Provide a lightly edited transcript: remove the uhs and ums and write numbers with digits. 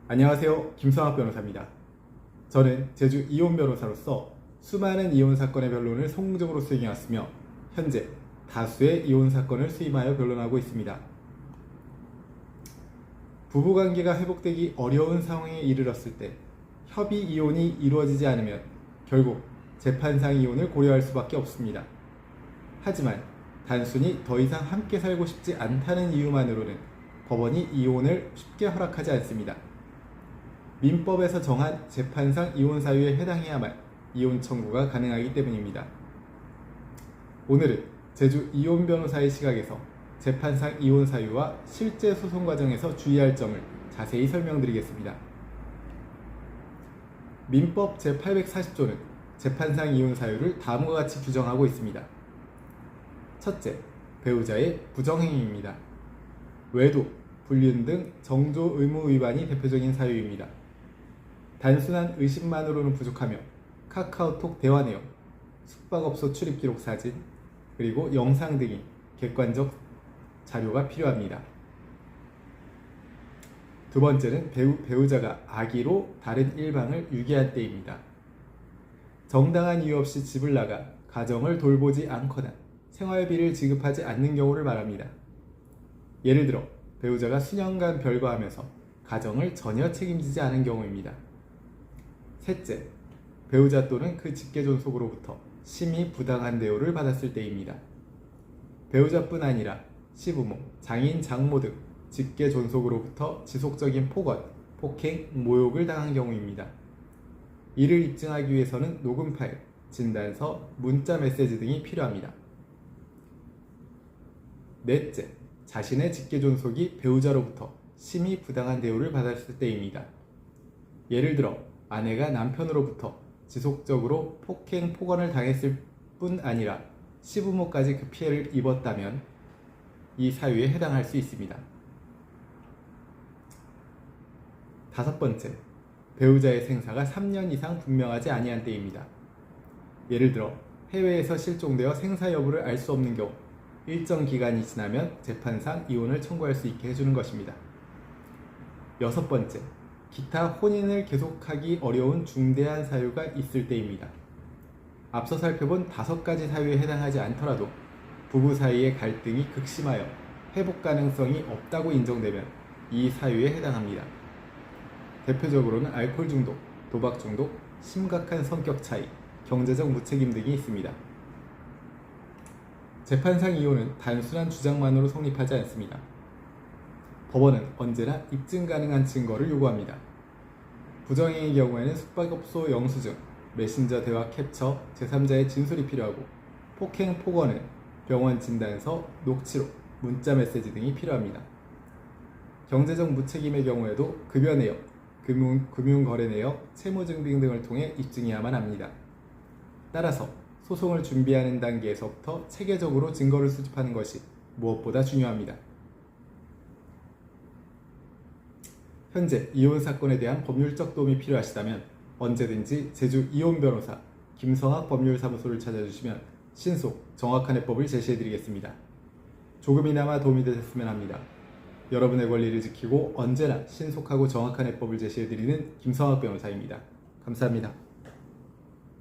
안녕하세요. 김성학 변호사입니다. 저는 제주 이혼 변호사로서 수많은 이혼 사건의 변론을 성공적으로 수행해왔으며 현재 다수의 이혼 사건을 수임하여 변론하고 있습니다. 부부관계가 회복되기 어려운 상황에 이르렀을 때 협의 이혼이 이루어지지 않으면 결국 재판상 이혼을 고려할 수밖에 없습니다. 하지만 단순히 더 이상 함께 살고 싶지 않다는 이유만으로는 법원이 이혼을 쉽게 허락하지 않습니다. 민법에서 정한 재판상 이혼 사유에 해당해야만 이혼 청구가 가능하기 때문입니다. 오늘은 제주 이혼 변호사의 시각에서 재판상 이혼 사유와 실제 소송 과정에서 주의할 점을 자세히 설명드리겠습니다. 민법 제840조는 재판상 이혼 사유를 다음과 같이 규정하고 있습니다. 첫째, 배우자의 부정행위입니다. 외도, 불륜 등 정조 의무 위반이 대표적인 사유입니다. 단순한 의심만으로는 부족하며 카카오톡 대화 내용, 숙박업소 출입 기록 사진, 그리고 영상 등이 객관적 자료가 필요합니다. 두 번째는 배우자가 악의로 다른 일방을 유기한 때입니다. 정당한 이유 없이 집을 나가 가정을 돌보지 않거나 생활비를 지급하지 않는 경우를 말합니다. 예를 들어 배우자가 수년간 별거하면서 가정을 전혀 책임지지 않은 경우입니다. 셋째, 배우자 또는 그 직계존속으로부터 심히 부당한 대우를 받았을 때입니다. 배우자뿐 아니라 시부모, 장인, 장모 등 직계존속으로부터 지속적인 폭언, 폭행, 모욕을 당한 경우입니다. 이를 입증하기 위해서는 녹음 파일, 진단서, 문자 메시지 등이 필요합니다. 넷째, 자신의 직계존속이 배우자로부터 심히 부당한 대우를 받았을 때입니다. 예를 들어 아내가 남편으로부터 지속적으로 폭행, 폭언을 당했을 뿐 아니라 시부모까지 그 피해를 입었다면 이 사유에 해당할 수 있습니다. 다섯 번째, 배우자의 생사가 3년 이상 분명하지 아니한 때입니다. 예를 들어 해외에서 실종되어 생사 여부를 알 수 없는 경우 일정 기간이 지나면 재판상 이혼을 청구할 수 있게 해주는 것입니다. 여섯 번째, 기타 혼인을 계속하기 어려운 중대한 사유가 있을 때입니다. 앞서 살펴본 5가지 사유에 해당하지 않더라도 부부 사이의 갈등이 극심하여 회복 가능성이 없다고 인정되면 이 사유에 해당합니다. 대표적으로는 알코올 중독, 도박 중독, 심각한 성격 차이, 경제적 무책임 등이 있습니다. 재판상 이혼은 단순한 주장만으로 성립하지 않습니다. 법원은 언제나 입증 가능한 증거를 요구합니다. 부정행위의 경우에는 숙박업소 영수증, 메신저 대화 캡처, 제3자의 진술이 필요하고 폭행, 폭언은 병원 진단서, 녹취록, 문자 메시지 등이 필요합니다. 경제적 무책임의 경우에도 급여 내역, 금융거래 내역, 채무증빙 등을 통해 입증해야만 합니다. 따라서 소송을 준비하는 단계에서부터 체계적으로 증거를 수집하는 것이 무엇보다 중요합니다. 현재 이혼 사건에 대한 법률적 도움이 필요하시다면 언제든지 제주 이혼 변호사 김성학 법률사무소를 찾아주시면 신속, 정확한 해법을 제시해드리겠습니다. 조금이나마 도움이 되셨으면 합니다. 여러분의 권리를 지키고 언제나 신속하고 정확한 해법을 제시해드리는 김성학 변호사입니다. 감사합니다.